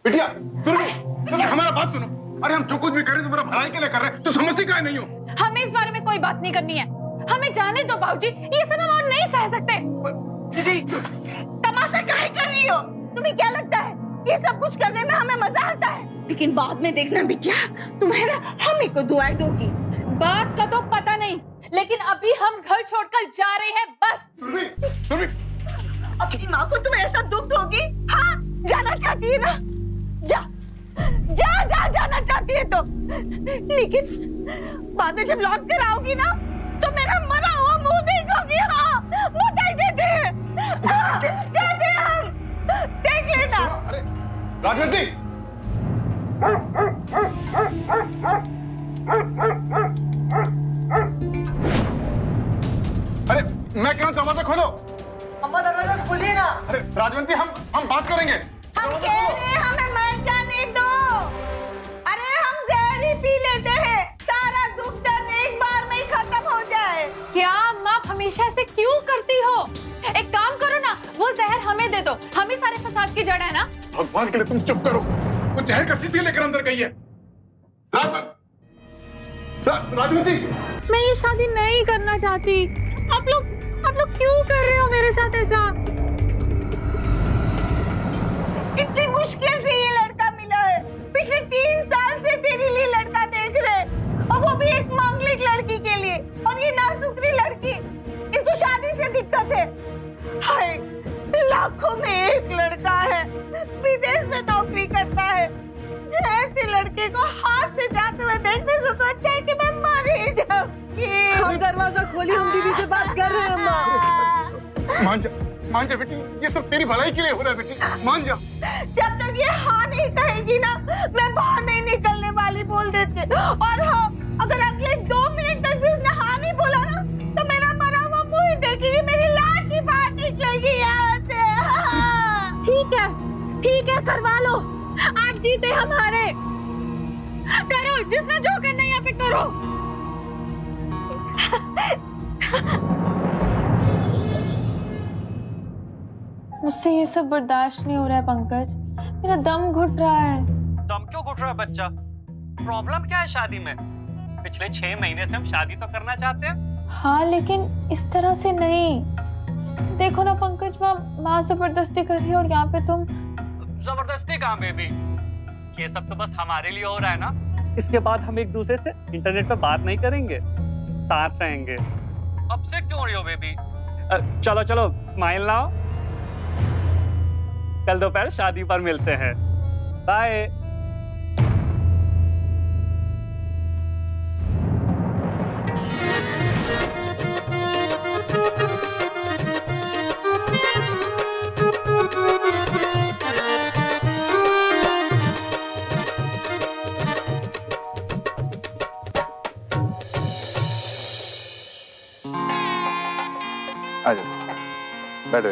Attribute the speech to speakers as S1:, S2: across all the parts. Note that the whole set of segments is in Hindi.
S1: बिटिया तुम हमारा बात सुनो। अरे हम जो कुछ भी करें तुम्हारा भलाई के लिए कर रहे हैं, तो समझती काहे नहीं हो?
S2: हमें इस बारे में कोई बात नहीं करनी है। हमें जाने दो बाबूजी, ये सब हम और नहीं सह सकते।
S3: दीदी तमाशा काहे कर रही हो? तुम्हें क्या लगता है ये सब कुछ करने में हमें मजा आता है? लेकिन बाद में देखना बिटिया, तुम्हें ना हम ही को दुआएं दोगी।
S2: बात का तो पता नहीं, लेकिन अभी हम घर छोड़कर जा रहे हैं बस।
S1: सुरभि,
S3: अपनी माँ को तुम ऐसा दुख दोगी? हाँ, जाना चाहती है ना? जा जा जा जाना चाहती है तो, लेकिन बाद में जब लौट कर आओगी ना तो मेरा मरा हुआ मुंह देखोगी। हाँ, बताई देते हैं। हाँ, कहते हैं हम, देख लेना।
S1: अरे राजवंती, अरे मैं कह रहा हूं दरवाजा खोलो।
S3: अम्मा दरवाजा खोलिए ना।
S1: अरे राजवंती, हम बात करेंगे।
S3: हम कह रहे हैं हमें मर जाने दो। अरे हम जहर ही पी लेते हैं, सारा दुख दर्द एक बार में ही खत्म हो जाए।
S2: क्या माँ हमेशा ऐसे क्यों करती हो? एक काम करो ना, वो जहर हमें दे दो, हम ही सारे फसाद की जड़ है ना।
S1: भगवान के लिए तुम चुप करो। वो जहर का शीशी लेकर अंदर गई है। राजवंती,
S2: मैं ये शादी नहीं करना चाहती। आप लोग क्यों कर रहे हो मेरे साथ ऐसा?
S3: इतनी मुश्किल से ये लड़का मिला है, पिछले 3 साल से तेरे लिए लड़का देख रहे, और वो भी एक मांगलिक लड़की के लिए, और ये नासुकरी लड़की, इसको शादी से दिक्कत है। हाय, लाखों में एक लड़का है, विदेश में नौकरी करता है, ऐसे लड़के को हाथ से जाते हुए देखने से तो अच्छा है कि मैं मर ही जाऊंगी।
S4: हम दरवाजा खोली, हम दीदी से बात कर रहे हैं। अम्मा
S1: मान जा बेटी, ये सब तेरी भलाई के लिए हो रहा है बेटी, मान जा।
S3: जब तक ये हाँ नहीं कहेगी ना, मैं बाहर नहीं निकलने वाली बोल देती। और हाँ, अगर अगले 2 मिनट तक भी उसने हाँ नहीं बोला ना, तो मेरा मरा हुआ मुंह ही देखेगी, मेरी लाश ही बाहर निकलेगी यहाँ से।
S2: ठीक है, करवा लो। आज जीते हमारे। करो, जिसने जो करना है यहाँ पे करो। मुझसे ये सब बर्दाश्त नहीं हो रहा है पंकज, मेरा दम घुट रहा है।
S5: दम क्यों घुट रहा है बच्चा? प्रॉब्लम क्या है शादी में? पिछले 6 महीने से हम शादी तो करना चाहते हैं।
S2: हाँ, लेकिन इस तरह से नहीं। देखो ना पंकज, माँ जबरदस्ती कर रही है, और यहाँ पे तुम।
S5: जबरदस्ती कहाँ बेबी? ये सब तो बस हमारे लिए हो रहा है ना। इसके बाद हम एक दूसरे से इंटरनेट पे बात नहीं करेंगे, साथ रहेंगे। अब से क्यों रही हो बेबी? चलो चलो स्माइल लाओ, कल दोपहर शादी पर मिलते हैं। बाय।
S1: बैठे।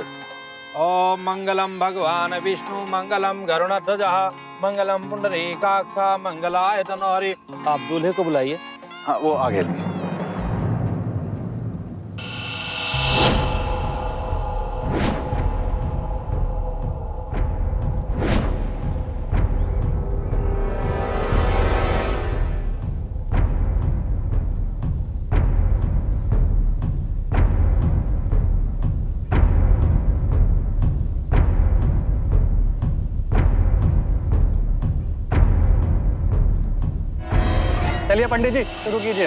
S6: ओम मंगलम भगवान विष्णु मंगलम गरुड़ध्वजः मंगलम पुंडरीकाक्ष मंगलाय तनोहरि। आप दूल्हे को बुलाइए।
S1: हाँ, वो आगे।
S5: चलिए पंडित जी शुरू कीजिए।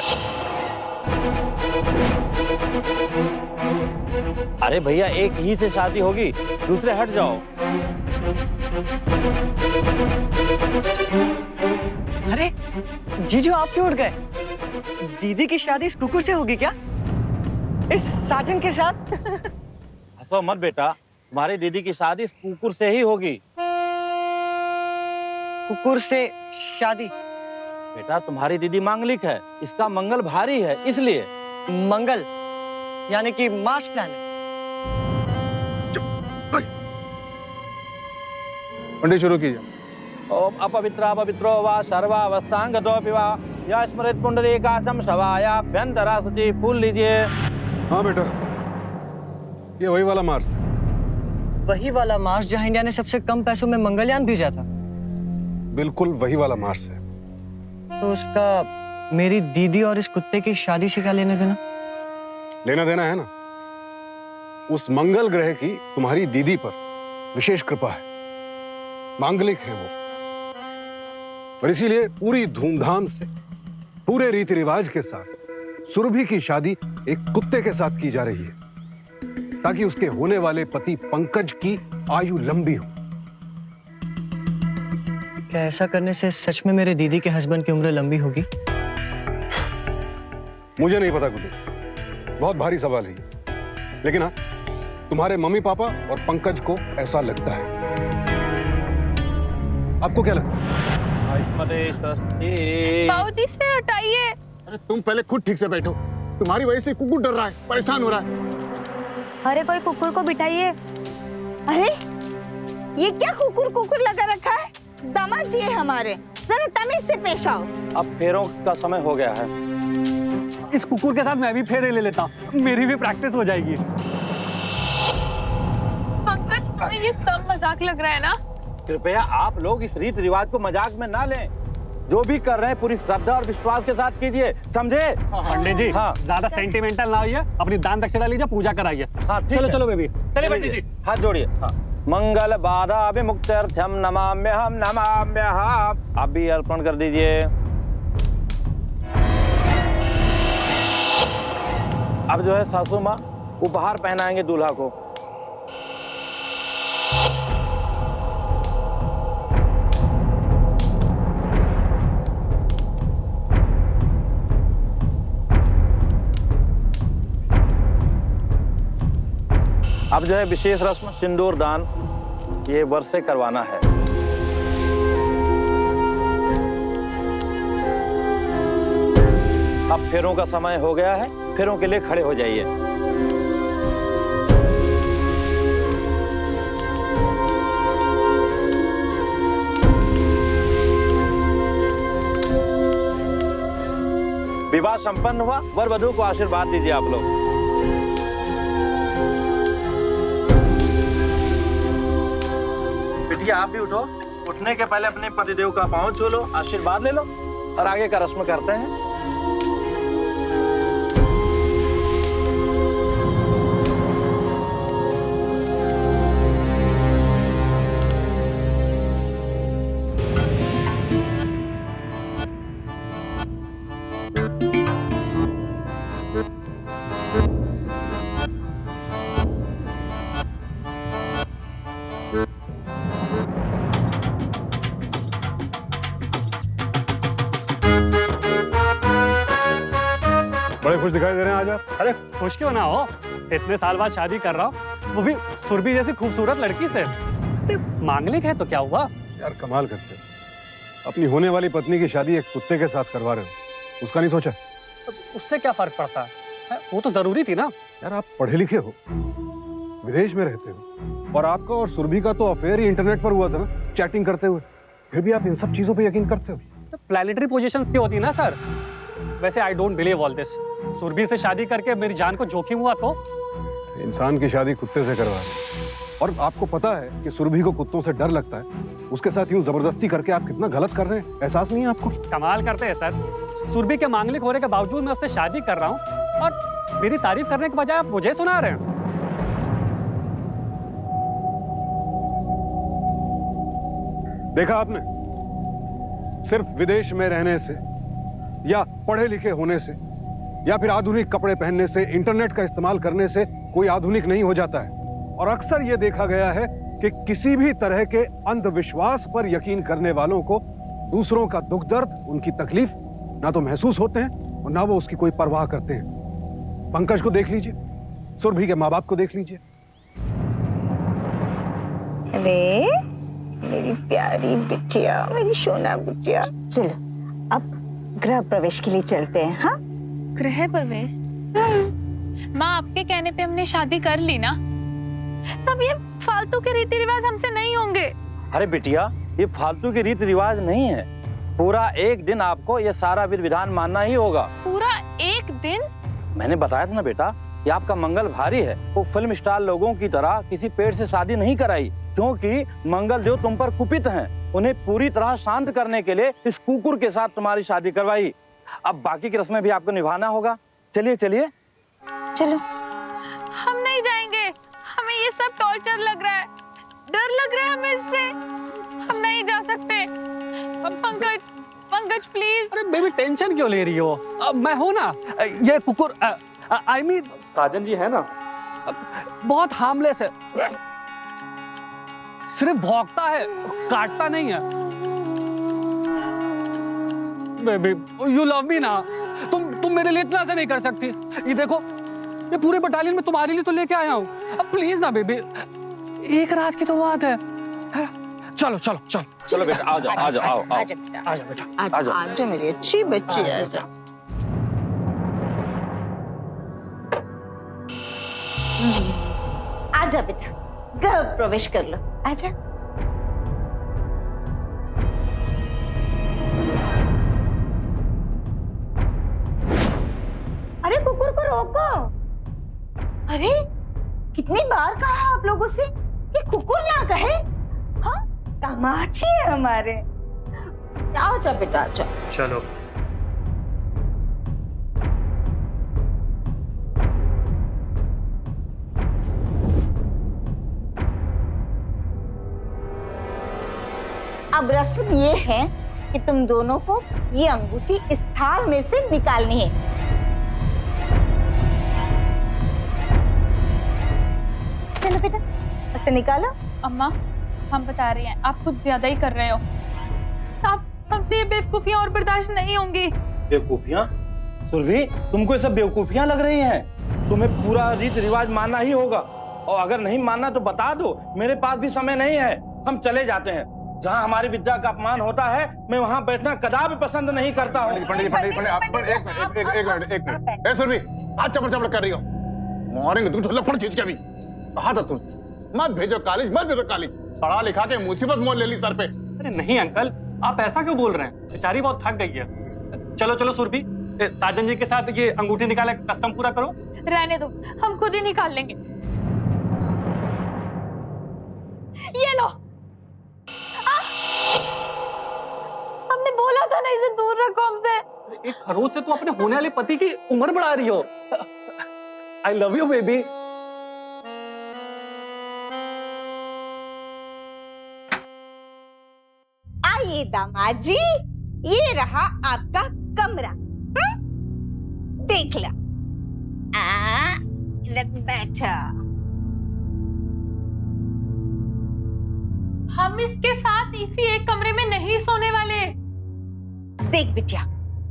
S6: अरे भैया, एक ही से शादी होगी, दूसरे हट जाओ।
S4: अरे जीजू, आप क्यों उठ गए? दीदी की शादी इस कुकुर से होगी क्या? इस साजन के साथ?
S6: हंसो मत बेटा, तुम्हारी दीदी की शादी इस कुकुर से ही होगी।
S4: कुकुर से शादी?
S6: बेटा, तुम्हारी दीदी मांगलिक है, इसका मंगल भारी है, इसलिए।
S4: मंगल यानी कि मार्स प्लैनेट।
S1: पंडित शुरू कीजिए।
S6: ओम अपवित्रा पवित्रो वा सर्वावस्थांगतोऽपि वा या स्मृत पुंडरीकाक्षं शवायाभ्यंतरा शुचि। फूल लीजिए।
S1: हाँ बेटा, ये वही वाला मार्स।
S4: वही वाला मार्स जहां इंडिया ने सबसे कम पैसों में मंगलयान भेजा था।
S1: बिल्कुल वही वाला मार्स है।
S4: तो उसका मेरी दीदी और इस कुत्ते की शादी से क्या लेना देना?
S1: लेना देना है ना, उस मंगल ग्रह की तुम्हारी दीदी पर विशेष कृपा है, मांगलिक है वो, और इसीलिए पूरी धूमधाम से पूरे रीति रिवाज के साथ सुरभि की शादी एक कुत्ते के साथ की जा रही है, ताकि उसके होने वाले पति पंकज की आयु लंबी हो।
S4: क्या ऐसा करने से सच में मेरे दीदी के हस्बैंड की उम्र लंबी होगी?
S1: मुझे नहीं पता गुड्डू, बहुत भारी सवाल है ये, लेकिन हाँ, तुम्हारे मम्मी पापा और पंकज को ऐसा लगता है। आपको क्या लगता है?
S2: बाबूजी से हटाइए।
S1: अरे तुम पहले खुद ठीक से बैठो, तुम्हारी वजह से कुकुर डर रहा है, परेशान हो रहा है।
S3: अरे कोई कुकुर को बिठाइए। अरे ये क्या कुकुर कुकुर लगा रखा है? दामाद जी है हमारे, जरा तमीज से पेश आओ।
S6: अब फेरों का समय हो गया है।
S5: इस कुकुर के साथ मैं भी फेरे ले लेता हूँ, मेरी भी प्रैक्टिस हो जाएगी।
S2: पंकज, तुम्हें ये सब मजाक लग रहा है ना?
S6: कृपया आप लोग इस रीति रिवाज को मजाक में ना लें। जो भी कर रहे हैं पूरी श्रद्धा और विश्वास के साथ कीजिए, समझे?
S5: पंडित जी,
S6: हाँ।
S5: ज्यादा सेंटिमेंटल ना होइए, अपनी दान दक्षिणा लीजिए, पूजा कराइए।
S6: हाँ, ठीक
S5: चलो
S6: है।
S5: चलो बेबी, चलिए पंडित जी।
S6: हाथ जोड़िए। हाँ। मंगल बाधा विमुक्त्यर्थम नमाम्यहम नमाम्यहम। आप भी अर्पण कर दीजिए। अब जो है सासू माँ उपहार पहनाएंगे दूल्हा को। अब जो है विशेष रस्म सिंदूर दान, ये वर से करवाना है। अब फेरों का समय हो गया है, फेरों के लिए खड़े हो जाइए। विवाह संपन्न हुआ, वर वधू को आशीर्वाद दीजिए आप लोग। बिटिया आप भी उठो, उठने के पहले अपने पतिदेव का पांव छू लो, आशीर्वाद ले लो और आगे का रस्म करते हैं।
S1: बड़े खुश दिखाई दे रहे हैं आज आप।
S5: अरे खुश क्यों ना हो, इतने साल बाद शादी कर रहा हूँ, वो भी सुरभि जैसी खूबसूरत लड़की से। मांगलिक है तो क्या हुआ?
S1: यार कमाल करते हो, अपनी होने वाली पत्नी की शादी एक कुत्ते के साथ करवा रहे हो, उसका नहीं सोचा?
S5: उससे क्या फर्क पड़ता है, वो तो जरूरी थी ना।
S1: यार आप पढ़े लिखे हो, विदेश में रहते हो, और आपका और सुरभि का तो अफेयर ही इंटरनेट पर हुआ था ना, चैटिंग करते हुए, फिर भी आप इन सब चीजों पे यकीन करते हो?
S5: प्लैनेटरी पोजीशन की होती ना सर। वैसे I don't believe all this. Surabhi से शादी करके मेरी जान को जोखिम हुआ तो?
S1: इंसान की शादी कुत्ते से करवा रहे, और आपको पता है कि सुरभि को कुत्तों से डर लगता है, उसके साथ यूं जबरदस्ती करके आप कितना गलत कर रहे हैं, एहसास नहीं है आपको?
S5: कमाल करते हैं सर, सुरभि के मांगलिक होने के बावजूद मैं उससे शादी कर रहा हूँ और मेरी तारीफ करने के बजाय आप मुझे सुना रहे हैं।
S1: देखा आपने, सिर्फ विदेश में रहने से या पढ़े लिखे होने से या फिर आधुनिक कपड़े पहनने से, इंटरनेट का इस्तेमाल करने से कोई आधुनिक नहीं हो जाता है। और अक्सर यह देखा गया है कि किसी भी तरह के अंधविश्वास पर यकीन करने वालों को दूसरों का दुख दर्द, उनकी तकलीफ ना तो महसूस होते हैं और ना वो उसकी कोई परवाह करते हैं। पंकज को देख लीजिए, सुरभि के माँ बाप को देख लीजिए।
S3: अरे मेरी प्यारी बिटिया, मेरी सोना बिटिया, चलो अब गृह प्रवेश के लिए चलते हैं। हाँ,
S2: गृह प्रवेश? माँ, आपके कहने पे हमने शादी कर ली ना, तब ये फालतू के रीति रिवाज हमसे नहीं होंगे।
S6: अरे बिटिया, ये फालतू के रीति रिवाज नहीं है। पूरा एक दिन आपको ये सारा विधि विधान मानना ही होगा।
S2: पूरा एक दिन?
S6: मैंने बताया था ना बेटा कि आपका मंगल भारी है। वो फिल्म स्टार लोगों की तरह किसी पेड़ से शादी नहीं कराई, क्योंकि मंगल देव तुम पर कुपित हैं। उन्हें पूरी तरह शांत करने के लिए इस कुकुर के साथ तुम्हारी शादी करवाई। अब बाकी की रस्में भी आपको निभाना होगा। चलिए चलिए।
S3: चलो।
S2: हम नहीं जाएंगे, हमें ये सब टॉर्चर लग रहा है, डर लग रहा है हमें इससे, हम नहीं जा सकते। पंकज, पंकज प्लीज।
S5: अरे बेबी टेंशन क्यों ले रही हो? मैं हूं ना। ये कुकुर आई मीन साजन जी है ना, बहुत हार्मलेस है, सिर्फ भौंकता है, काटता नहीं है। बेबी यू लव मी ना, तुम मेरे लिए इतना से नहीं कर सकती। ये देखो, ये पूरे बटालियन में तुम्हारे लिए तो लेके आया हूँ। अब प्लीज ना बेबी, एक रात की तो बात है। चलो चलो चलो
S6: चलो बेटा, आ जाओ आ जाओ, आओ आओ।
S3: आजा बेटा,
S5: आ जाओ बेटा।
S3: आजा आजा मेरी अच्छी बच्ची, आजा। आजा बेटा, घर प्रवेश कर लो, आजा। अरे कुकुर को रोको। अरे कितनी बार कहा आप लोगों से कि कुकुर ना कहे। हाँ, तमाची है हमारे। आजा बेटा, आजा।
S5: चलो।
S3: अब रस्म ये है कि तुम दोनों को ये अंगूठी इस थाल में से निकालनी है। चलो बेटा, ऐसे निकालो।
S2: अम्मा, हम बता रहे हैं, आप कुछ ज्यादा ही कर रहे हो। आप हमसे ये बेवकूफियां और बर्दाश्त नहीं होंगी।
S6: बेवकूफियाँ? सुरभि, तुमको ये सब बेवकूफियाँ लग रही हैं? तुम्हें पूरा रीति रिवाज मानना ही होगा, और अगर नहीं मानना तो बता दो, मेरे पास भी समय नहीं है। हम चले जाते हैं। जहाँ हमारी विद्या का अपमान होता है, मैं वहाँ बैठना कदापि पसंद नहीं करता हूँ।
S1: पंडित एक मिनट। ए सुरभि, हाथ चपड़ चपड़ कर रही हो, मारेंगे तुम लफड़ चीज के भी। कहा था तुम मत भेजो कॉलेज, मत भेजो कॉलेज। पढ़ा लिखा के मुसीबत मोल ले ली सर पे।
S5: अरे नहीं अंकल, आप ऐसा क्यों बोल रहे हैं? बेचारी बहुत थक गई है। चलो चलो सुरभि, साजन जी के साथ ये अंगूठी निकाला, कस्टम पूरा करो।
S2: रहने दो, हम खुद ही निकाल लेंगे। ये लो। हमने बोला था ना, इसे दूर रखो हमसे।
S5: एक खरोच से तुम अपने होने वाले पति की उम्र बढ़ा रही हो। I love you baby.
S3: आइए दामाद जी, ये रहा आपका कमरा। देख लो। इधर बैठा।
S2: हम इसके साथ इसी एक कमरे में नहीं सोने वाले।
S3: देख बिटिया,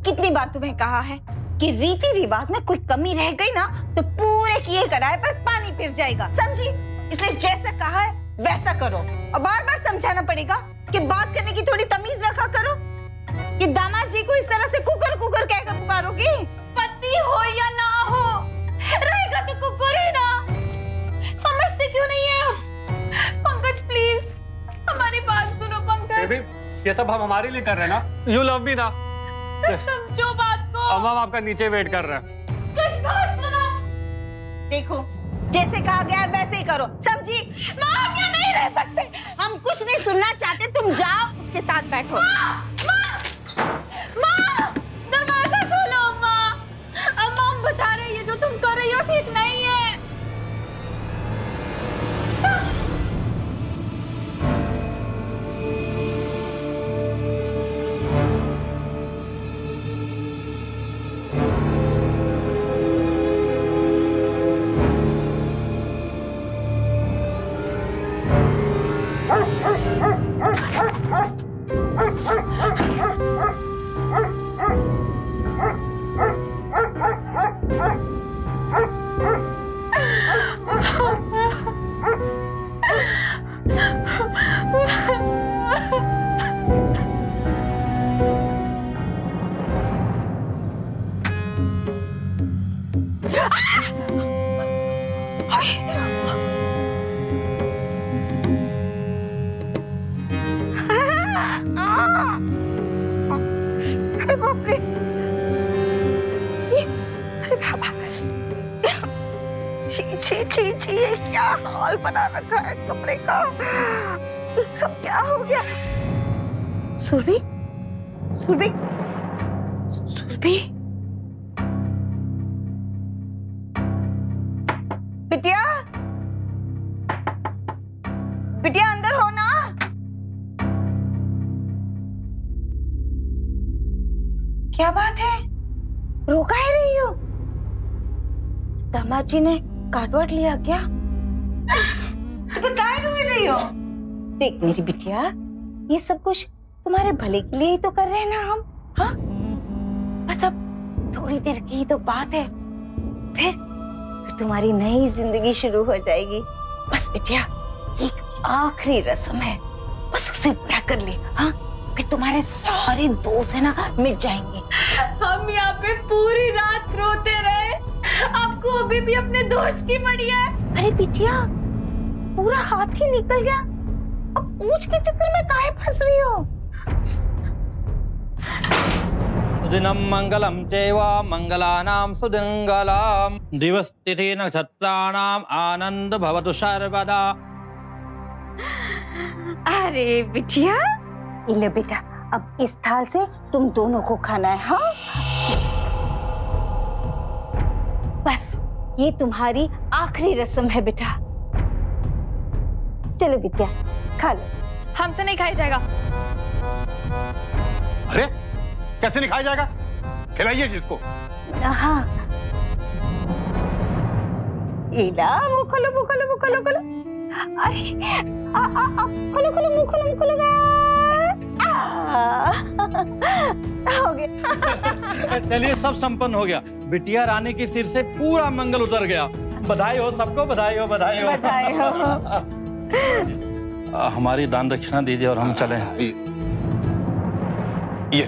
S3: कितनी बार तुम्हें कहा है कि रीति रिवाज में कोई कमी रह गई ना तो पूरे किए कराए पर पानी फिर जाएगा, समझी? इसलिए जैसा कहा है वैसा करो, और बार बार समझाना पड़ेगा कि बात करने की थोड़ी तमीज रखा करो। कि दामाद जी को इस तरह से कुकर कुकर कहकर पुकारोगी?
S2: पति हो या ना हो, रहेगा तो कुकुर ही ना। समझते क्यों नहीं है आप? पंकज प्लीज, हमारी बात सुनो पंकज।
S5: बेबी, ये सब हम हमारे लिए कर रहे हैं ना? यू लव मी ना?
S2: तो समझो बात को।
S5: अब हम आपका नीचे वेट कर रहे हैं।
S2: कुछ बात सुनो।
S3: देखो, जैसे कहा गया है वैसे ही करो, समझी?
S2: माँ, हम यहाँ नहीं रह सकते।
S3: हम कुछ नहीं सुनना चाहते, तुम जाओ उसके साथ बैठो।
S2: माँ, दरवाजा खोलो माँ। अम्मा, हम बता रहे हैं, ये जो तुम कर रही हो ठीक नहीं है।
S3: अरे बाप रे, अरे बाबा, छी छी छी छी, ये क्या हाल बना रखा है कमरे का? ये सब क्या हो गया? सुरभि, सुरभि, सुरभि, बिटिया, बिटिया अंदर हो ना। क्या बात है, रो काहे रही हो? दामाद जी ने काट वाट लिया क्या? तो काहे रो रही हो? देख मेरी बिटिया, ये सब कुछ तुम्हारे भले के लिए ही तो कर रहे हैं ना हम, हाँ? बस अब थोड़ी देर की ही तो बात है, फिर तुम्हारी नई जिंदगी शुरू हो जाएगी। बस बिटिया, एक आखिरी रस्म है, बस उसे पूरा कर ले, हाँ? फिर तुम्हारे सारे दोस्त है ना मिट जाएंगे।
S2: हम यहाँ पे पूरी रात रोते रहे, आपको अभी भी अपने दोस्त की पड़ी है।
S3: अरे बिटिया, पूरा हाथ ही निकल गया, अब पूछ के चक्कर में काहे फंस रही हो?
S6: सुदिनं मंगलम चैव मंगलानां सुदिंगलाम दिवस तिथि नक्षत्राणाम आनंद भवतु सर्वदा।
S3: अरे बिटिया, ले बेटा, अब इस थाल से तुम दोनों को खाना है, हाँ? बस ये तुम्हारी आखिरी रस्म है बेटा। चलो बिटिया, खा लो।
S2: हमसे नहीं खाया जाएगा।
S1: अरे कैसे नहीं खाया जाएगा? खिलाइए जिसको।
S3: हाँ, इला मुंह खोलो, मुंह खोलो, मुंह खोलो, खोलो। अरे खोलो, खोलो, मुंह खोलो, मुंह खोलो। हो गया।
S6: चलिए, सब संपन्न हो गया। बिटिया रानी की सिर से पूरा मंगल उतर गया। बधाई हो सबको, बधाई हो, बधाई हो,
S3: बधाई हो।
S6: हमारी दान दक्षिणा दीजिए और हम चलें।
S1: ये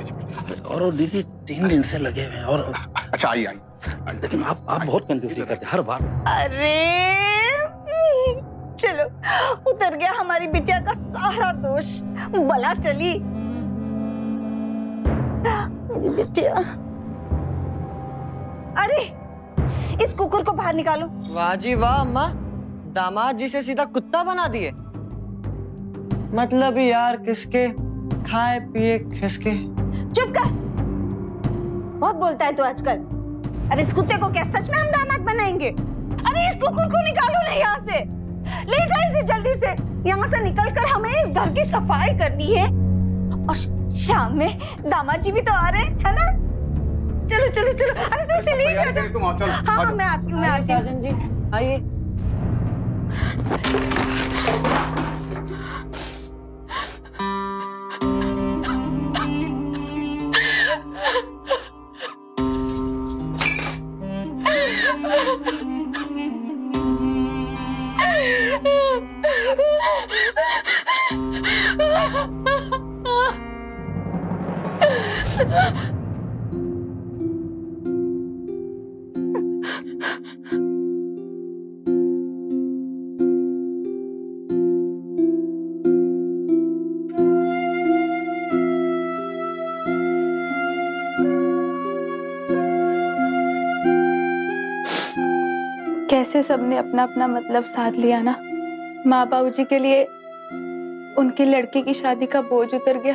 S6: और वो दीदी 3 दिन से लगे हुए हैं। और
S1: अच्छा, आई
S6: लेकिन आप बहुत कंजूसी करते हर बार।
S3: अरे चलो, उतर गया हमारी बिटिया का सारा दोष, बला चली। मेरी बिटिया, अरे इस कुकुर को बाहर निकालो।
S4: वाह जी वाह अम्मा, दामाद जी से सीधा कुत्ता बना दिए। मतलब यार किसके खाए पिए खिसके।
S3: चुप कर, बहुत बोलता है तू आजकल। अरे इस कुत्ते को क्या सच में हम दामाद बनाएंगे? अरे इस कुकुर को निकालो ना यहाँ से, ले जाओ इसे जल्दी से। यहाँ से निकलकर हमें इस घर की सफाई करनी है, और शाम में दामाद जी भी तो आ रहे हैं, है ना? चलो चलो चलो। अरे तू इसे ले जाओ। हाँ, मैं आती हूँ, मैं आती हूँ।
S4: साजन जी आइए।
S2: कैसे सबने अपना अपना मतलब साध लिया ना। माँ बाबूजी के लिए उनकी लड़की की शादी का बोझ उतर गया,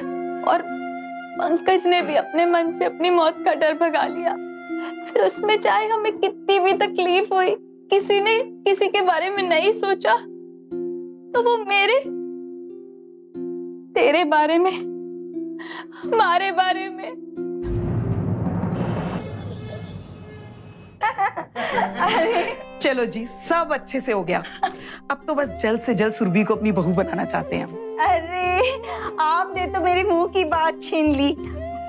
S2: और पंकज ने भी अपने मन से अपनी मौत का डर भगा लिया। फिर उसमें चाहे हमें कितनी भी तकलीफ हुई, किसी ने किसी के बारे में नहीं सोचा, तो वो मेरे, तेरे बारे में, हमारे बारे में।
S7: चलो जी, सब अच्छे से हो गया। अब तो बस जल्द से जल्द सुरभि को अपनी बहू बनाना चाहते हैं।
S3: अरे आपने तो मेरे मुंह की बात छीन ली।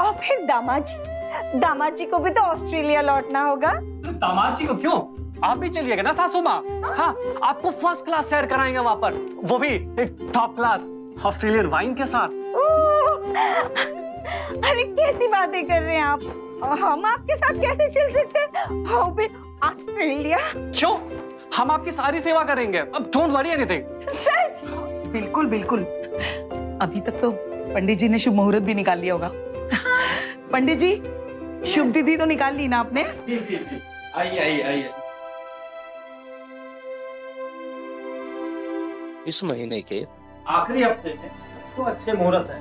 S3: और फिर दामाद जी को भी तो ऑस्ट्रेलिया लौटना होगा।
S5: दामाद जी को क्यों? आप भी चलिएगा ना सासू माँ। हाँ, आपको फर्स्ट क्लास सैर कराएंगे वहाँ पर, वो भी एक टॉप क्लास ऑस्ट्रेलियन वाइन के साथ।
S3: अरे कैसी बातें कर रहे हैं आप? हम आपके साथ कैसे चल सकते हैं? हाँ बे, ऑस्ट्रेलिया।
S5: क्यों? हम आपकी सारी सेवा करेंगे। अब डोंट वरी एनीथिंग।
S3: सच?
S7: बिल्कुल बिल्कुल। अभी तक तो पंडित जी ने शुभ मुहूर्त भी निकाल लिया होगा। पंडित जी, शुभ तिथि तो निकाल ली ना आपने?
S6: आइए आइए आइए।
S8: इस महीने के
S6: आखिरी हफ्ते में तो अच्छे मुहूर्त है,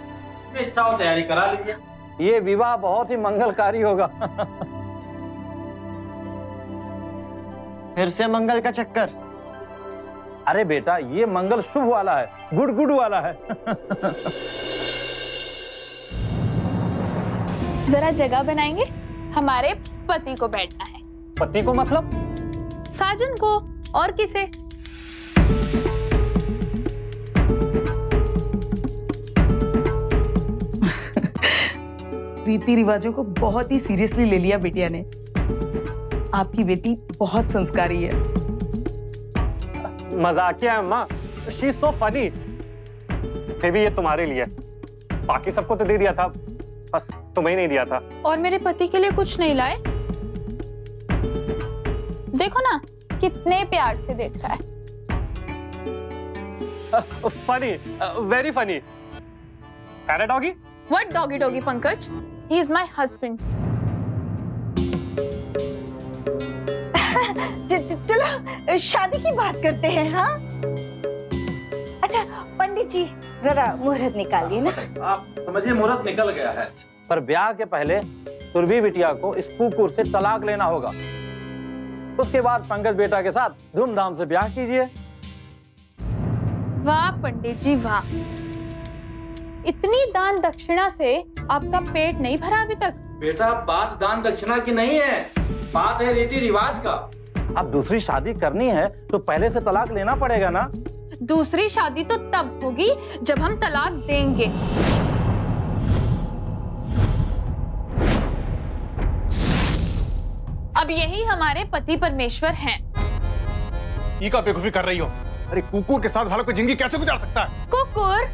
S6: इच्छा हो तैयारी करा लीजिए। ये विवाह बहुत ही मंगलकारी होगा।
S4: फिर से मंगल का चक्कर।
S6: अरे बेटा, ये मंगल शुभ वाला है, गुड गुड वाला है।
S2: जरा जगह बनाएंगे, हमारे पति को बैठना है।
S5: पति को मतलब?
S2: साजन को, और किसे?
S7: रीति रिवाजों को बहुत ही सीरियसली ले लिया बिटिया ने। आपकी बेटी बहुत संस्कारी है।
S5: मजाकिया है अम्मा, she is so funny. Baby ये तुम्हारे लिए, बाकी सबको तो दे दिया था, बस तुम्हें नहीं दिया था।
S2: और मेरे पति के लिए कुछ नहीं लाए? देखो ना कितने प्यार से देख रहा है।
S5: Funny, very funny. Para doggy?
S2: What doggy doggy Pankaj? He is my husband.
S3: चलो शादी की बात करते हैं। हाँ, अच्छा पंडित जी जरा मुहूर्त निकालिए ना।
S6: आप समझिए मुहूर्त निकल गया है, पर ब्याह के पहले सुरभि बिटिया को इस कुकुर से तलाक लेना होगा। उसके बाद पंकज बेटा के साथ धूमधाम से ब्याह कीजिए।
S2: वाह पंडित जी वाह, इतनी दान दक्षिणा से आपका पेट नहीं भरा अभी तक?
S6: बेटा बात दान दक्षिणा की नहीं है, बात है रीति रिवाज का। अब दूसरी शादी करनी है तो पहले से तलाक लेना पड़ेगा ना।
S2: दूसरी शादी तो तब होगी जब हम तलाक देंगे। अब यही हमारे पति परमेश्वर हैं।
S1: ये क्या बेवकूफी कर रही हो? अरे कुकुर के साथ हालों की जिंदगी कैसे गुजार सकता है?
S2: कुकुर?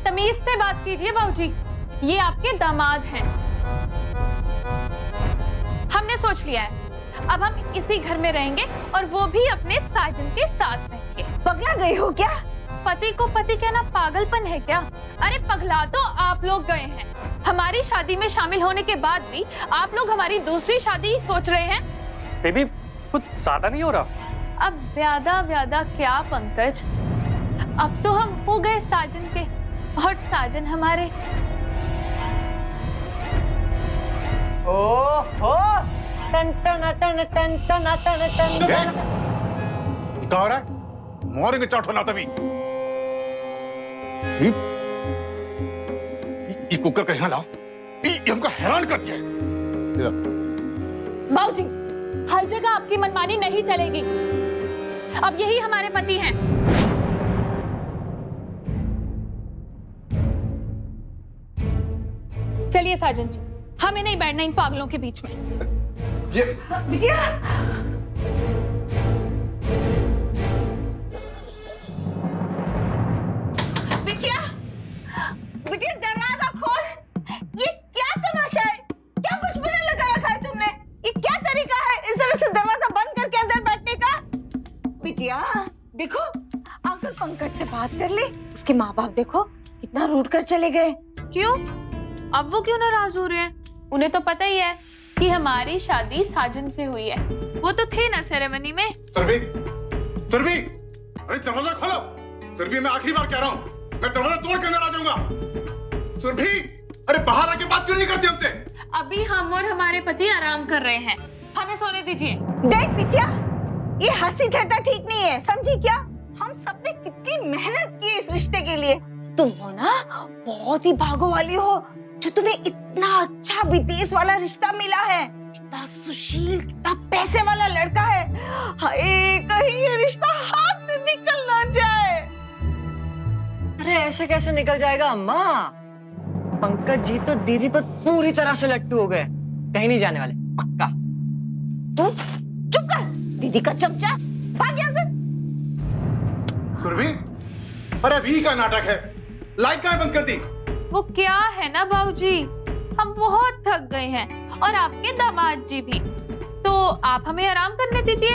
S2: तमीज से बात कीजिए बाबूजी, ये आपके दामाद हैं। हमने सोच लिया है अब हम इसी घर में रहेंगे और वो भी अपने साजन के साथ रहेंगे।
S3: पगला गई हो क्या?
S2: पति को पति कहना पागलपन है क्या? अरे पगला तो आप लोग गए हैं। हमारी शादी में शामिल होने के बाद भी आप लोग हमारी दूसरी शादी सोच रहे हैं।
S5: बेबी कुछ ज्यादा नहीं हो रहा?
S2: अब ज्यादा व्यादा क्या पंकज, अब तो हम हो गए साजन के और साजन हमारे।
S4: ओहो, टन टन टन टन टन टन टन।
S1: क्या हो रहा है? मोरेंगे चाट होना तभी। ये कुकर का यहाँ लाओ, ये हमको हैरान कर दिया है।
S2: बाबूजी हर जगह आपकी मनमानी नहीं चलेगी, अब यही हमारे पति हैं। चलिए साजन जी, हमें नहीं बैठना इन पागलों के बीच में।
S1: ये
S3: बिटिया बिटिया बिटिया दरवाजा खोल। ये क्या तमाशा है? क्या बुझबुझा लगा रखा है तुमने? ये क्या तरीका है इस तरह से दरवाजा बंद करके अंदर बैठने का? बिटिया देखो, आकर पंकज से बात कर ले। उसके माँ बाप देखो कितना रूठ कर चले गए।
S2: क्यों? अब वो क्यों नाराज हो रहे हैं? उन्हें तो पता ही है कि हमारी शादी साजन से हुई है। वो तो थे ना सेरेमनी में।
S1: सुरभि, सुरभि, अरे दरवाजा खोलो। सुरभि मैं आखिरी बार कह रहा हूँ, मैं दरवाजा तोड़ के अंदर आ जाऊंगा। सुरभि, अरे बाहर आके बात क्यों नहीं करती हमसे?
S2: अभी हम और हमारे पति आराम कर रहे हैं, हमें सोने दीजिए।
S3: देख बिटिया, ये हंसी ठट्टा ठीक नहीं है, समझी क्या? हम सबने कितनी मेहनत की इस रिश्ते के लिए। तुम हो ना बहुत ही भागो वाली हो जो तुम्हें इतना अच्छा विदेश वाला रिश्ता मिला है। इतना सुशील, इतना पैसे वाला लड़का है। हाय कहीं ये रिश्ता हाथ से निकल ना जाए।
S4: अरे ऐसे कैसे निकल जाएगा अम्मा? पंकज जी तो दीदी पर पूरी तरह से लट्टू हो गए, कहीं नहीं जाने वाले पक्का।
S3: तू चुप कर, दीदी का चमचा, भाग यहाँ से।
S1: सुरभि, अरे अभी का नाटक है, लाइट कहाँ बंद कर दी?
S2: वो क्या है ना बाबूजी, हम बहुत थक गए हैं और आपके दामाद जी भी, तो आप हमें आराम करने दीजिए।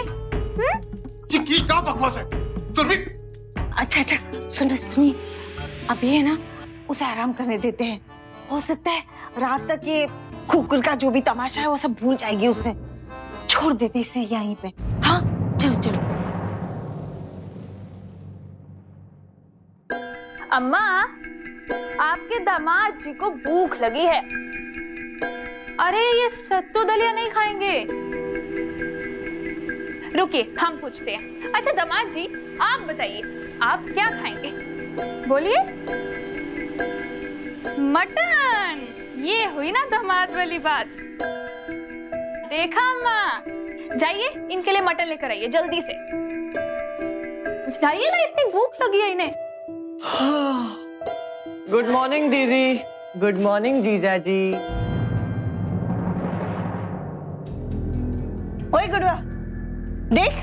S1: ये क्या बकवास है? सुरभि,
S3: अच्छा अच्छा सुनो सुनिए, अभी है ना उसे आराम करने देते हैं। हो सकता है रात तक ये कुकुर का जो भी तमाशा है वो सब भूल जाएगी। उसे छोड़ देते इसे यहीं पे। हाँ चलो चलो।
S2: अम्मा आपके दामाद जी को भूख लगी है। अरे ये सत्तू दलिया नहीं खाएंगे। रुकिए हम पूछते हैं। अच्छा दामाद जी आप बताइए आप क्या खाएंगे? बोलिए। मटन। ये हुई ना दामाद वाली बात। देखा अम्मा, जाइए इनके लिए मटन लेकर आइए जल्दी से। जाइए ना, इतनी भूख लगी है इन्हें।
S4: गुड मॉर्निंग दीदी। गुड मॉर्निंग जीजा जी।
S3: ओए गुड़वा, देख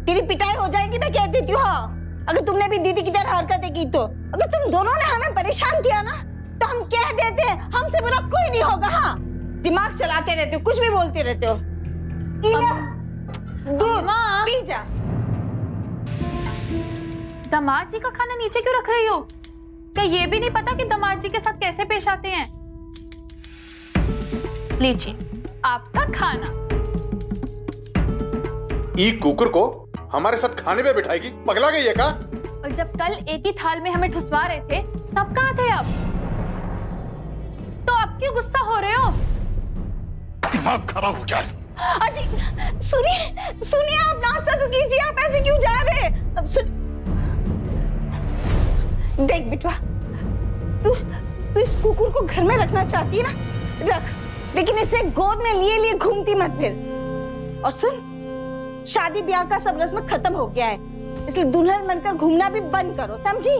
S3: तेरी पिटाई हो जाएगी, मैं कह देती हूँ। हाँ, अगर तुमने भी दीदी की तरह हरकतें की तो, अगर तुम दोनों ने हमें परेशान किया ना तो हम कह देते हैं हमसे बुरा कोई नहीं होगा। हाँ, दिमाग चलाते रहते हो, कुछ भी बोलते रहते हो। दूध पी जा।
S2: दामाद जी का खाना नीचे क्यों रख रही हो? क्या ये भी नहीं पता कि दामाद जी के साथ कैसे पेश आते हैं? लीजिए आपका खाना।
S8: ई कुकुर को हमारे साथ खाने पे बिठाएगी? पगला गई है क्या?
S2: और जब कल एक ही थाल में हमें ठुसवा रहे थे तब कहाँ थे आप? तो अब क्यों गुस्सा हो रहे हो?
S8: दिमाग खराब हो गया।
S3: अजी सुनिए सुनिए, आप नाश्ता तो कीजिए, आप ऐसे क्यों जा रहे हैं? अब सुन, देख बिटवा, तू इस कुकुर को घर में रखना चाहती है ना, रख, लेकिन इसे गोद में लिए लिए घूमती मत फिर। और सुन, शादी ब्याह का सब रस्म खत्म हो गया है, इसलिए दुल्हन बनकर घूमना भी बंद करो, समझी?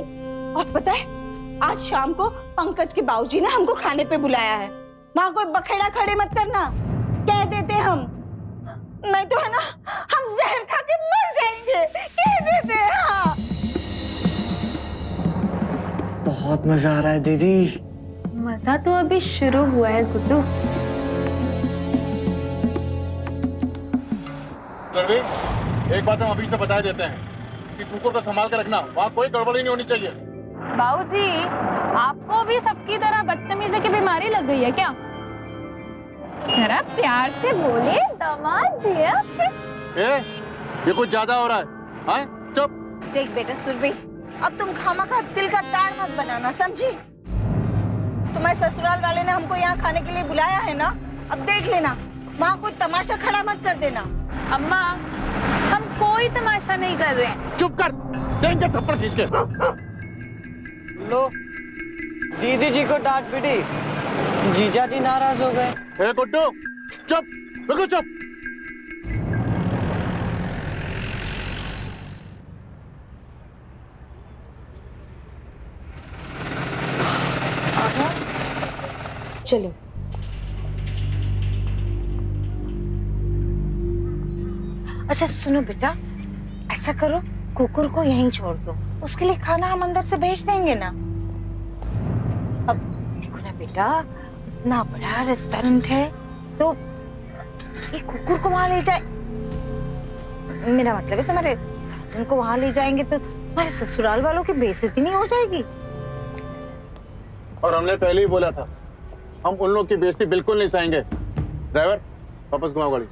S3: और पता है आज शाम को पंकज के बाबूजी ने हमको खाने पे बुलाया है, वहां कोई बखेड़ा खड़े मत करना, कह देते हम, नहीं तो है ना हम जहर खा के मर जाएंगे, कह देते हैं। हाँ।
S4: बहुत मजा आ रहा है दीदी।
S2: मजा तो अभी शुरू हुआ है गुड्डू।
S8: एक बात हम अभी से बता देते हैं कि कुकुर को संभाल कर रखना, वहाँ कोई गड़बड़ी नहीं होनी चाहिए।
S2: बाबूजी आपको भी सबकी तरह बदतमीजी की बीमारी लग गई है क्या? जरा प्यार से बोलिए, दामाद जी है आपके।
S8: ये कुछ ज्यादा हो रहा है। हाँ? चुप।
S3: देख बेटा सुरभि, अब तुम खामखा दिल का ताड़ मत बनाना, समझी? तुम्हारे ससुराल वाले ने हमको यहाँ खाने के लिए बुलाया है ना, अब देख लेना वहाँ कोई तमाशा खड़ा मत कर देना।
S2: अम्मा हम कोई तमाशा नहीं कर रहे हैं।
S8: चुप कर, देंगे थप्पड़ खींच के।
S4: लो दीदी जी को डांट पीटी, जीजा जी नाराज हो गए।
S8: ए गुड्डू चुप, बिल्कुल चुप।
S3: चलो अच्छा सुनो बेटा, ऐसा करो कुकुर को यहीं छोड़ दो, उसके लिए खाना हम अंदर से भेज देंगे ना। अब देखो ना बेटा, इतना बड़ा रेस्टोरेंट है तो ये कुकुर को वहां ले जाए, मेरा मतलब है तुम्हारे साजन को वहां ले जाएंगे तो तुम्हारे ससुराल वालों की बेइज्जती नहीं हो जाएगी?
S8: और हमने पहले ही बोला था हम उन लोग की बेइज्जती बिल्कुल नहीं सहेंगे। ड्राइवर वापस घुमाओ गाड़ी।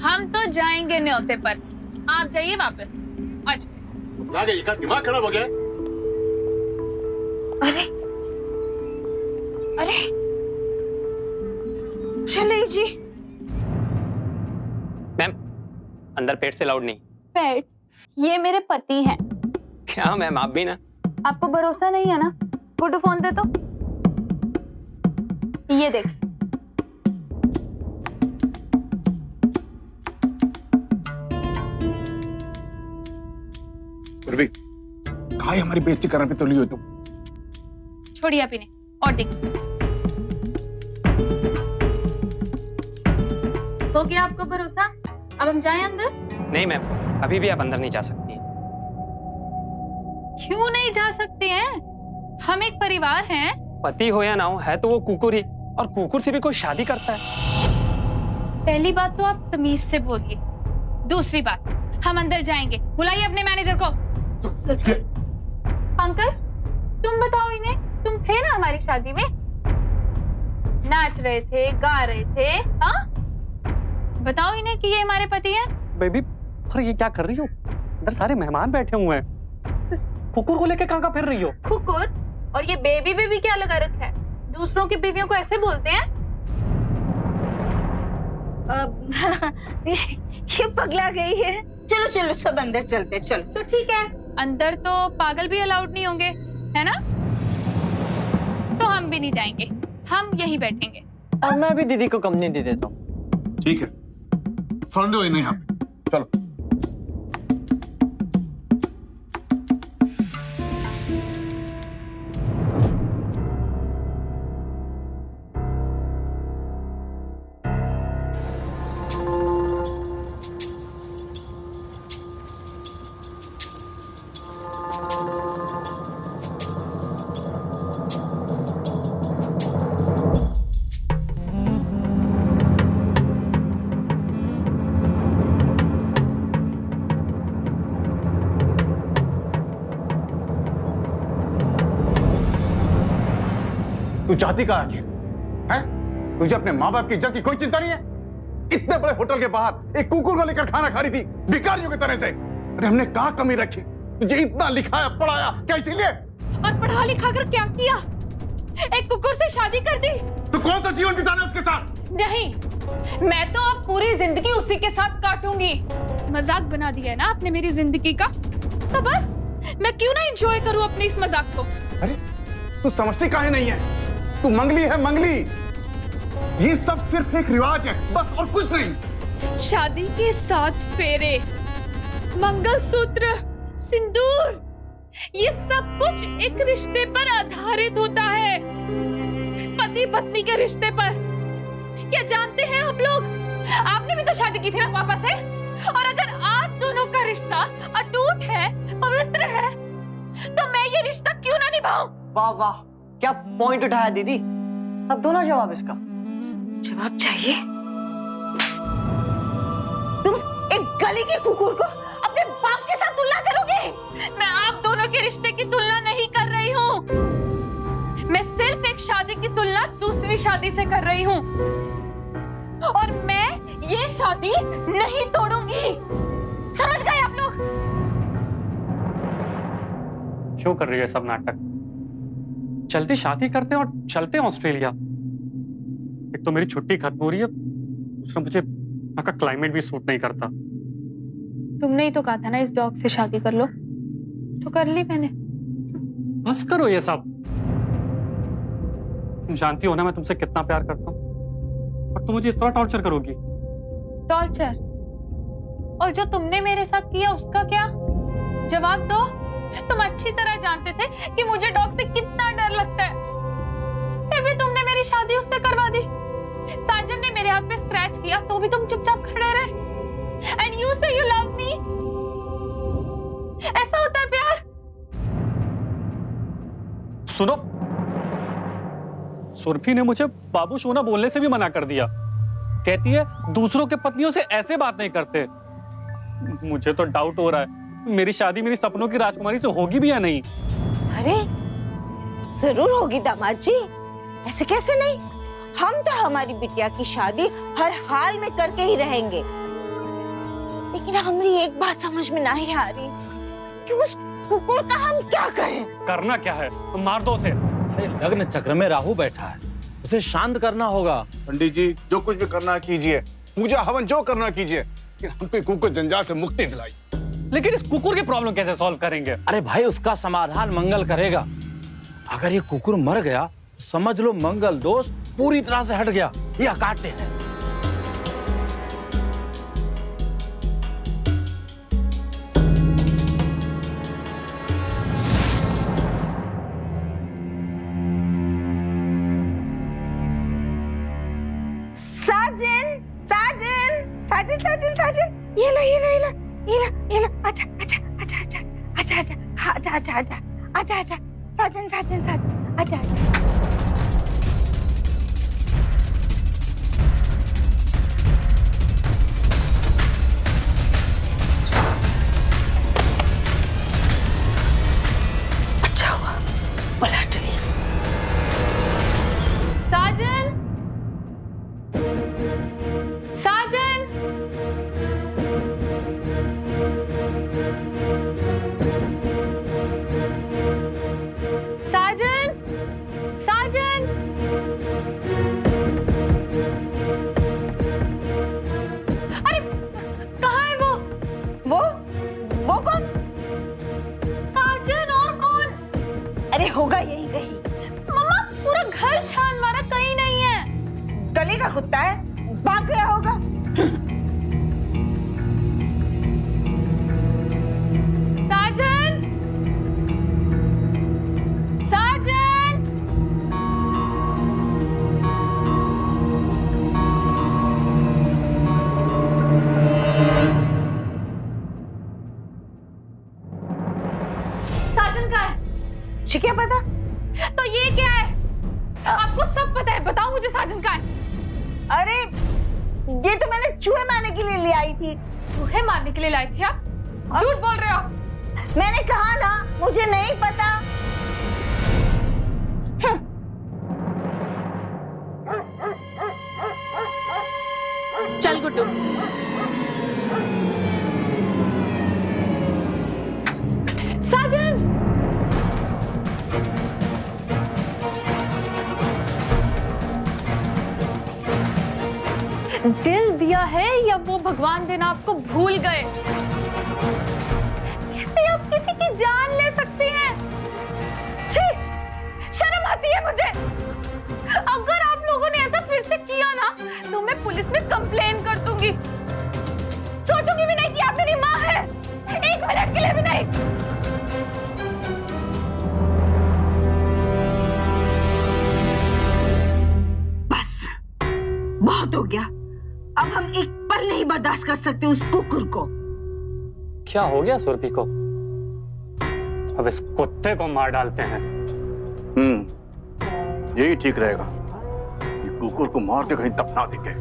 S2: हम तो जाएंगे न्योते पर, आप जाइए वापस। आज
S8: का दिमाग खराब हो गया।
S3: अरे अरे चले जी।
S5: मैम अंदर पेट से लाउड नहीं।
S2: पेट्स? ये मेरे पति हैं।
S5: क्या मैम आप भी ना?
S2: आपको भरोसा नहीं है ना? गुड्डू फोन दे तो। ये देख,
S1: कहा हमारी बेइज्जती करने पे तो ली हो तुम।
S2: छोड़िए आप इन्हें और देख। हो गया आपको भरोसा? अब हम जाएं अंदर?
S5: नहीं मैम, अभी भी आप अंदर नहीं जा सकती।
S2: क्यों नहीं जा सकते हैं? हम एक परिवार हैं।
S5: पति हो या ना हो, है तो वो कुकुर ही, और कुकुर से भी कोई शादी करता है।
S2: पहली बात तो आप तमीज से बोलिए, दूसरी बात हम अंदर जाएंगे, बुलाइए अपने मैनेजर को। पंकज तुम बताओ इन्हें, तुम थे ना हमारी शादी में, नाच रहे थे, गा रहे थे, हाँ? बताओ इन्हें कि ये हमारे पति हैं।
S5: बेबी पर ये क्या कर रही हो? अंदर सारे मेहमान बैठे हुए हैं। इस कुकुर को लेके कहाँ फिर रही हो?
S2: कुकुर और ये बेबी बेबी क्या लगा रखा है? दूसरों की बीवियों को ऐसे बोलते हैं?
S3: ये पगला गई है। चलो चलो सब अंदर चलते, चलो।
S2: तो ठीक है, अंदर तो पागल भी अलाउड नहीं होंगे, है ना? तो हम भी नहीं जाएंगे, हम यहीं बैठेंगे।
S4: अब मैं भी दीदी को कंपनी दे देता हूँ।
S8: ठीक है, फर्दो इन्हें यहाँ पे, चलो। तू चाहती का आखिर है? तुझे अपने माँ बाप की इज्जत की कोई चिंता नहीं है? इतने बड़े होटल के बाहर एक कुकुर को लेकर खाना खा रही थी भिखारियों की तरह से। अरे हमने कहाँ कमी रखी? तुझे इतना लिखाया पढ़ाया क्या इसीलिए?
S2: और पढ़ा लिखा कर क्या किया? एक कुकुर से शादी कर दी?
S8: तो कौन सा जीवन बिताना उसके साथ?
S2: नहीं, मैं तो अब पूरी जिंदगी उसी के साथ काटूंगी। मजाक बना दिया है ना आपने मेरी जिंदगी का, तो बस मैं क्यों ना एंजॉय करूं अपने इस मजाक को?
S8: अरे तू समझती काहे नहीं है? तू मंगली है, मंगली। ये सब सिर्फ एक रिवाज है, बस, और कुछ नहीं।
S2: शादी के 7 फेरे, मंगलसूत्र, सिंदूर, ये सब कुछ एक रिश्ते पर आधारित होता है, पति पत्नी के रिश्ते पर। क्या जानते हैं आप लोग, आपने भी तो शादी की थी ना पापा से, और अगर आप दोनों का रिश्ता अटूट है, पवित्र है, तो मैं ये रिश्ता क्यों ना निभाऊं?
S4: वाह वाह, क्या पॉइंट उठाया दीदी। अब दो ना जवाब इसका।
S3: जवाब चाहिए? तुम एक गली के कुकुर को अपने बाप के साथ तुलना करोगे?
S2: मैं आप दोनों के रिश्ते की तुलना नहीं कर रही हूँ, मैं सिर्फ एक शादी की तुलना दूसरी शादी से कर रही हूँ, और मैं ये शादी नहीं तोड़ूंगी। समझ गए आप लोग?
S5: क्यों कर रही है सब नाटक? चलती शादी करते हैं और चलते हैं ऑस्ट्रेलिया। एक तो मेरी छुट्टी खत्म हो रही है, दूसरा मुझे यहाँ का क्लाइमेट भी सूट नहीं करता।
S2: तुमने ही तो कहा था ना इस डॉग से शादी कर लो, तो कर ली मैंने।
S5: बस करो ये सब। तुम जानती हो ना मैं तुमसे कितना प्यार करता हूँ, और तुम मुझे इस तरह टॉर्चर करोगी।
S2: टॉर्चर? और जो तुमने मेरे साथ किया उसका क्या? जवाब दो। तुम अच्छी तरह जानते थे कि मुझे डॉग से कितना डर लगता है, फिर भी तुमने मेरी शादी उससे करवा दी। साजन ने मेरे हाथ पे स्क्रैच किया तो भी तुम चुपचाप खड़े रहे। एंड यू से यू लव मी। ऐसा होता है प्यार?
S5: सुनो, सुरभि ने मुझे बाबू सोना बोलने से भी मना कर दिया। कहती है दूसरों के पत्नियों से ऐसे बात नहीं करते। मुझे तो डाउट हो रहा है मेरी शादी मेरी सपनों की राजकुमारी से होगी भी या नहीं।
S3: अरे जरूर होगी दामाद जी, ऐसे कैसे नहीं? हम तो हमारी बिटिया की शादी हर हाल में करके ही रहेंगे। लेकिन हमारी एक बात समझ में नहीं आ रही कि उस कुकुर का हम क्या करें?
S5: करना क्या है? तुम मार दो उसे।
S6: अरे लग्न चक्र में राहु बैठा है, उसे शांत करना होगा।
S8: पंडित जी जो कुछ भी करना कीजिए, पूजा हवन जो करना कीजिए, हम पे कुकुर जंजाल से मुक्ति दिलाई।
S5: लेकिन इस कुकुर की प्रॉब्लम कैसे सॉल्व करेंगे?
S6: अरे भाई उसका समाधान मंगल करेगा। अगर ये कुकुर मर गया समझ लो मंगल दोष पूरी तरह से हट गया। ये काटते हैं।
S3: साजन साजन साजन साजन साजन, ये लो ये लो ये लो ये लो ये लो, आजा आजा आजा आजा आजा आजा आजा आजा आजा आजा आजा साजन साजन साजन आजा आजा। अच्छा हुआ पलट ली।
S2: साजन, साजन,
S3: कुत्ता है, भाग गया होगा।
S2: साजन, साजन, साजन कहाँ है?
S3: मुझे क्या पता?
S2: तो ये क्या है? आपको सब पता है, बताओ मुझे साजन कहाँ है?
S3: अरे ये तो मैंने चूहे मारने के लिए ले आई थी।
S2: चूहे मारने के लिए लाए थे आप? झूठ बोल रहे हो।
S3: मैंने कहा ना मुझे नहीं पता।
S2: चल गुड्डू, साजन, दिल दिया है या वो भगवान देना आपको भूल गए? कैसे आप किसी की जान ले सकती हैं? छी, शर्म आती है मुझे। अगर आप लोगों ने ऐसा फिर से किया ना तो मैं पुलिस में कंप्लेन कर दूंगी। सोचूंगी भी नहीं कि आप मेरी माँ है, 1 मिनट के लिए भी नहीं।
S3: बस बहुत हो गया, अब हम एक पल नहीं बर्दाश्त कर सकते उस कुकुर को।
S5: क्या हो गया सुरभि को? अब इस कुत्ते को मार डालते हैं।
S8: यही ठीक रहेगा। ये कुकुर को मार के कहीं दफना देंगे।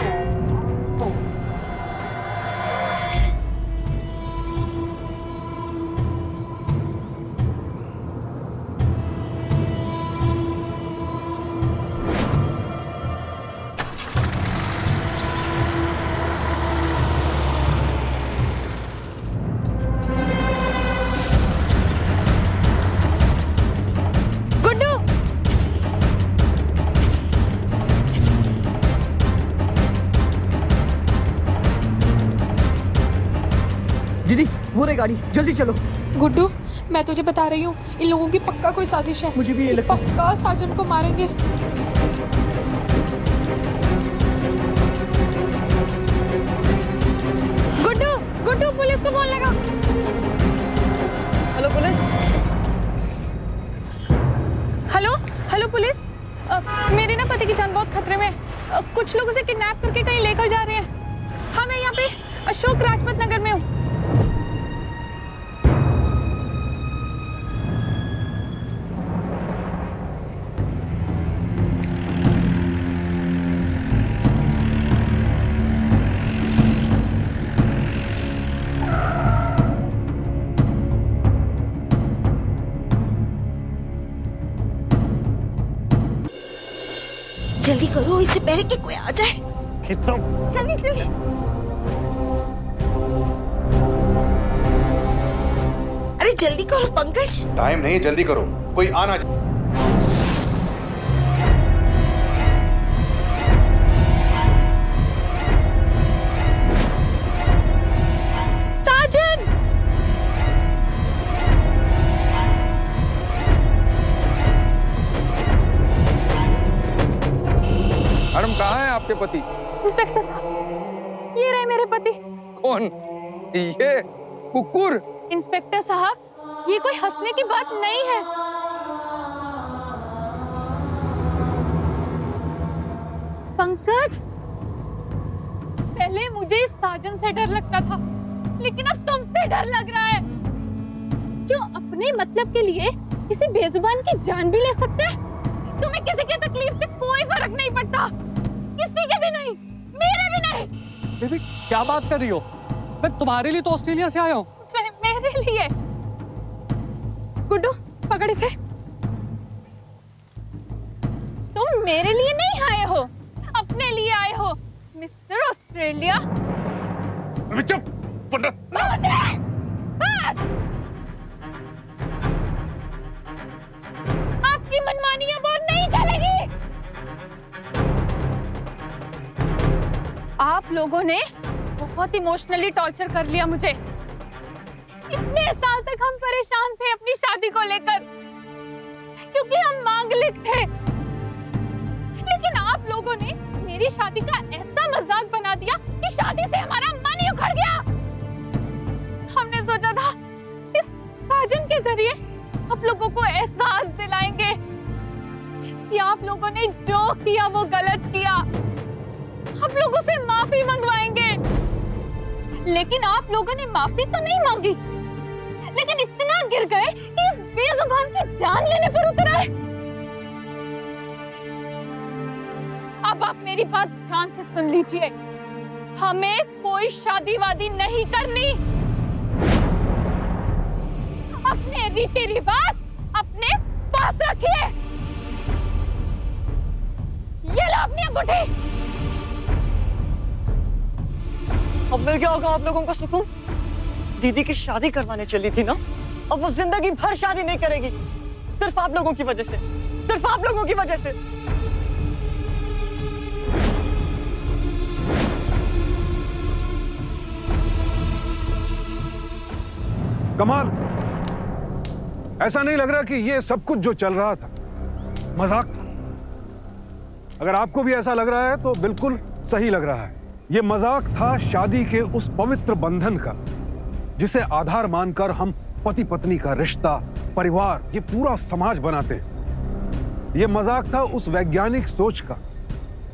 S2: गुड्डू,
S4: दीदी वो रही गाड़ी, जल्दी चलो।
S9: गुड्डू, मैं तुझे बता रही हूँ, इन लोगों की पक्का कोई साजिश है।
S4: मुझे भी ये लगता है।
S9: पक्का साजन को मारेंगे।
S2: गुड्डू, गुड्डू, पुलिस को फोन लगा।
S4: Hello police.
S2: Hello, hello police, मेरे ना पति की जान बहुत खतरे में है। कुछ लोग उसे किडनैप करके कहीं लेकर जा रहे हैं। हाँ, मैं यहाँ पे अशोक राजपथ नगर में हूँ।
S3: जल्दी करो, इससे पहले कि कोई आ जाए। जल्दी जल्दी। अरे जल्दी करो पंकज।
S8: टाइम नहीं, जल्दी करो, कोई आना।
S2: साजन,
S10: मैडम कहाँ है आपके पति?
S2: इंस्पेक्टर साहब, ये रहे मेरे पति।
S10: कौन? ये कुकुर?
S2: इंस्पेक्टर साहब, ये कोई हंसने की बात नहीं है। पंकज, पहले मुझे इस साजन से डर लगता था, लेकिन अब तुमसे डर लग रहा है, जो अपने मतलब के लिए किसी बेजुबान की जान भी ले सकता है। तुम्हें किसी की तकलीफ से कोई फर्क नहीं पड़ता, किसी के भी नहीं, मेरे भी नहीं।
S5: बेबी क्या बात कर रही हो? मैं तुम्हारे लिए तो ऑस्ट्रेलिया से आया हूँ।
S2: मेरे लिए? गुड्डू, पकड़ इसे। तुम मेरे लिए नहीं आए हो, अपने लिए आए हो, मिस्टर ऑस्ट्रेलिया।
S8: चुप।
S2: बस। आपकी मनमानी अब और नहीं चलेगी। आप लोगों ने बहुत इमोशनली टॉर्चर कर लिया मुझे। इतने साल तक हम परेशान थे अपनी शादी को लेकर, क्योंकि हम मांगलिक थे। लेकिन आप लोगों ने मेरी शादी का ऐसा मजाक बना दिया कि शादी से हमारा मन ही उखड़ गया। हमने सोचा था इस साजन के जरिए आप लोगों को एहसास दिलाएंगे कि आप लोगों ने जो किया वो गलत किया। आप लोगों से माफी मंगवाएंगे। लेकिन आप लोगों ने माफी तो नहीं मांगी, लेकिन इतना गिर गए कि इस बेजुबान की जान लेने पर उतर आए। अब आप मेरी बात ध्यान से सुन लीजिए। हमें कोई शादी वादी नहीं करनी। अपने रीति रिवाज अपने पास रखिए। ये लो अपनी अंगूठी।
S4: अब मिल गया होगा आप लोगों को सुकून। दीदी की शादी करवाने चली थी ना, अब वो जिंदगी भर शादी नहीं करेगी, सिर्फ आप लोगों की वजह से, सिर्फ आप लोगों की वजह से।
S1: कमाल, ऐसा नहीं लग रहा कि ये सब कुछ जो चल रहा था मजाक था? अगर आपको भी ऐसा लग रहा है तो बिल्कुल सही लग रहा है। ये मजाक था शादी के उस पवित्र बंधन का जिसे आधार मानकर हम पति पत्नी का रिश्ता, परिवार, ये पूरा समाज बनाते हैं। ये मजाक था उस वैज्ञानिक सोच का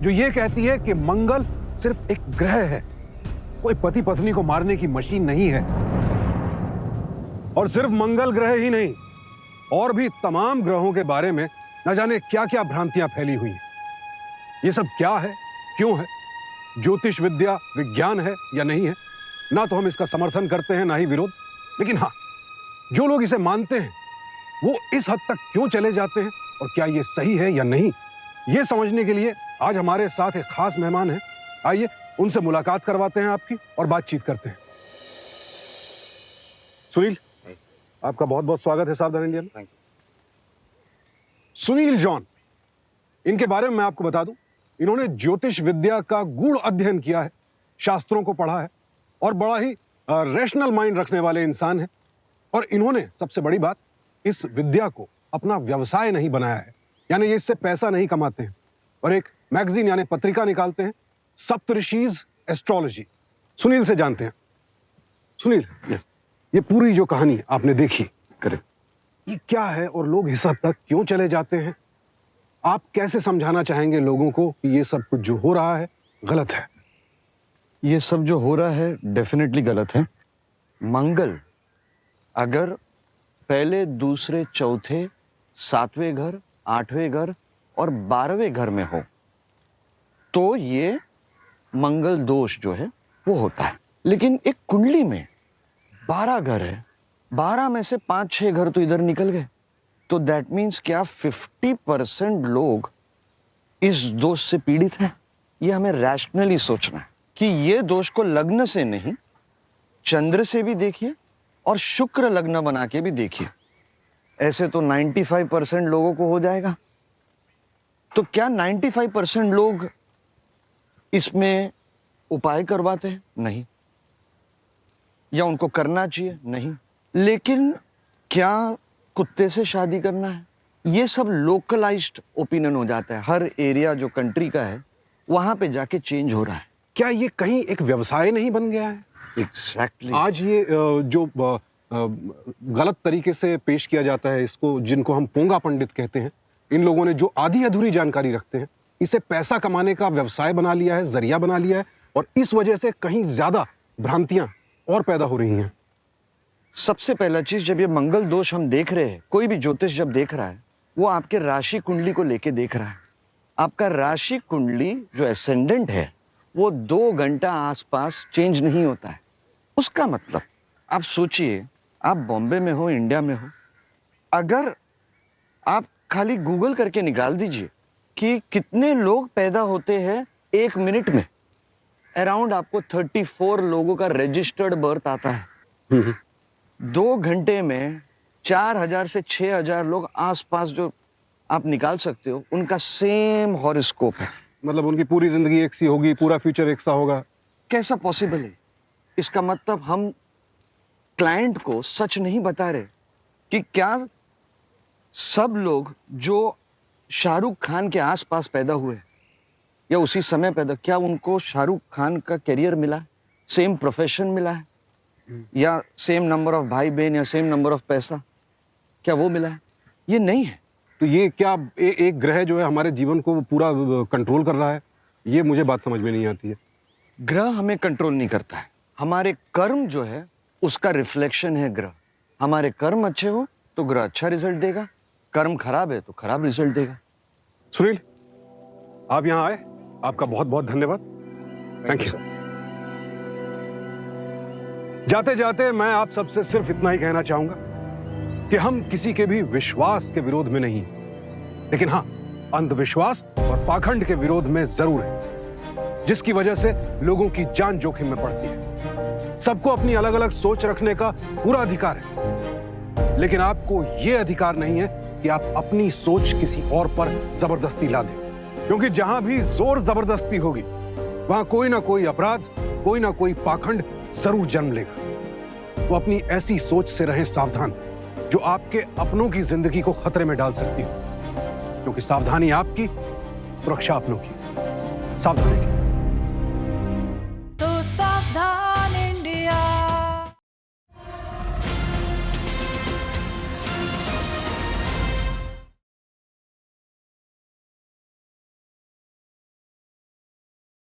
S1: जो ये कहती है कि मंगल सिर्फ एक ग्रह है, कोई पति पत्नी को मारने की मशीन नहीं है। और सिर्फ मंगल ग्रह ही नहीं, और भी तमाम ग्रहों के बारे में न जाने क्या क्या भ्रांतियां फैली हुई हैं। ये सब क्या है, क्यों है, ज्योतिष विद्या विज्ञान है या नहीं है, ना तो हम इसका समर्थन करते हैं ना ही विरोध। लेकिन हाँ, जो लोग इसे मानते हैं वो इस हद तक क्यों चले जाते हैं और क्या ये सही है या नहीं, ये समझने के लिए आज हमारे साथ एक खास मेहमान हैं। आइए उनसे मुलाकात करवाते हैं आपकी और बातचीत करते हैं। सुनील, आपका बहुत बहुत स्वागत है सावधान इंडिया में। सुनील जॉन, इनके बारे में मैं आपको बता दूं, इन्होंने ज्योतिष विद्या का गूढ़ अध्ययन किया है, शास्त्रों को पढ़ा है और बड़ा ही रैशनल माइंड रखने वाले इंसान हैं। और इन्होंने सबसे बड़ी बात, इस विद्या को अपना व्यवसाय नहीं बनाया है, यानी ये इससे पैसा नहीं कमाते हैं और एक मैगजीन यानी पत्रिका निकालते हैं, सप्तऋषिज एस्ट्रोलॉजी। सुनील से जानते हैं। सुनील, ये पूरी जो कहानी आपने देखी, करेक्ट, ये क्या है और लोग इस हद तक क्यों चले जाते हैं? आप कैसे समझाना चाहेंगे लोगों को कि ये सब कुछ जो हो रहा है गलत है?
S11: ये सब जो हो रहा है डेफिनेटली गलत है। मंगल अगर पहले, दूसरे, चौथे, 7वें घर, 8वें घर और 12वें घर में हो तो ये मंगल दोष जो है वो होता है। लेकिन एक कुंडली में 12 घर है, 12 में से 5-6 घर तो इधर निकल गए, तो दैट मीन्स क्या 50% लोग इस दोष से पीड़ित हैं। ये हमें रैशनली सोचना है कि ये दोष को लग्न से नहीं, चंद्र से भी देखिए और शुक्र लग्न बना के भी देखिए। ऐसे तो 95% लोगों को हो जाएगा। तो क्या 95% लोग इसमें उपाय करवाते हैं? नहीं। या उनको करना चाहिए? नहीं। लेकिन क्या कुत्ते से शादी करना है? ये सब लोकलाइज्ड ओपिनियन हो जाता है। हर एरिया जो कंट्री का है वहां पे जाके चेंज हो रहा है।
S1: क्या ये कहीं एक व्यवसाय नहीं बन गया है?
S11: एग्जैक्टली।
S1: आज ये जो गलत तरीके से पेश किया जाता है इसको, जिनको हम पोंगा पंडित कहते हैं, इन लोगों ने जो आधी अधूरी जानकारी रखते हैं, इसे पैसा कमाने का व्यवसाय बना लिया है, जरिया बना लिया है, और इस वजह से कहीं ज्यादा भ्रांतियां और पैदा हो रही हैं।
S11: सबसे पहला चीज, जब ये मंगल दोष हम देख रहे हैं, कोई भी ज्योतिष जब देख रहा है वो आपके राशि कुंडली को लेके देख रहा है। आपका राशि कुंडली जो एसेंडेंट है वो 2 घंटा आसपास चेंज नहीं होता है। उसका मतलब आप सोचिए, आप बॉम्बे में हो, इंडिया में हो, अगर आप खाली गूगल करके निकाल दीजिए कि कितने लोग पैदा होते हैं 1 मिनट में, अराउंड आपको 34 लोगों का रजिस्टर्ड बर्थ आता है। 2 घंटे में 4000 से 6000 लोग आसपास जो आप निकाल सकते हो, उनका सेम हॉरोस्कोप है।
S1: मतलब उनकी पूरी जिंदगी एक सी होगी, पूरा फ्यूचर एक सा होगा।
S11: कैसा पॉसिबल है? इसका मतलब हम क्लाइंट को सच नहीं बता रहे कि क्या सब लोग जो शाहरुख खान के आसपास पैदा हुए या उसी समय पैदा, क्या उनको शाहरुख खान का करियर मिला है, सेम प्रोफेशन मिला है, या सेम नंबर ऑफ भाई बहन या सेम नंबर ऑफ पैसा, क्या वो मिला है? ये नहीं है।
S1: तो ये क्या एक ग्रह जो है हमारे जीवन को पूरा कंट्रोल कर रहा है? ये मुझे बात समझ में नहीं आती है।
S11: ग्रह हमें कंट्रोल नहीं करता है, हमारे कर्म जो है उसका रिफ्लेक्शन है ग्रह। हमारे कर्म अच्छे हो तो ग्रह अच्छा रिजल्ट देगा, कर्म खराब है तो खराब रिजल्ट देगा।
S1: सुनील, आप यहाँ आए, आपका बहुत बहुत धन्यवाद। Thank you. जाते जाते मैं आप सबसे सिर्फ इतना ही कहना चाहूंगा कि हम किसी के भी विश्वास के विरोध में नहीं, लेकिन हाँ, अंधविश्वास और पाखंड के विरोध में जरूर है, जिसकी वजह से लोगों की जान जोखिम में पड़ती है। सबको अपनी अलग अलग सोच रखने का पूरा अधिकार है, लेकिन आपको यह अधिकार नहीं है कि आप अपनी सोच किसी और पर जबरदस्ती ला दें, क्योंकि जहां भी जोर जबरदस्ती होगी वहां कोई ना कोई अपराध, कोई ना कोई पाखंड जरूर जन्म लेगा। वो अपनी ऐसी सोच से रहें सावधान जो आपके अपनों की जिंदगी को खतरे में डाल सकती हो, क्योंकि सावधानी आपकी, सुरक्षा अपनों की। सावधानी।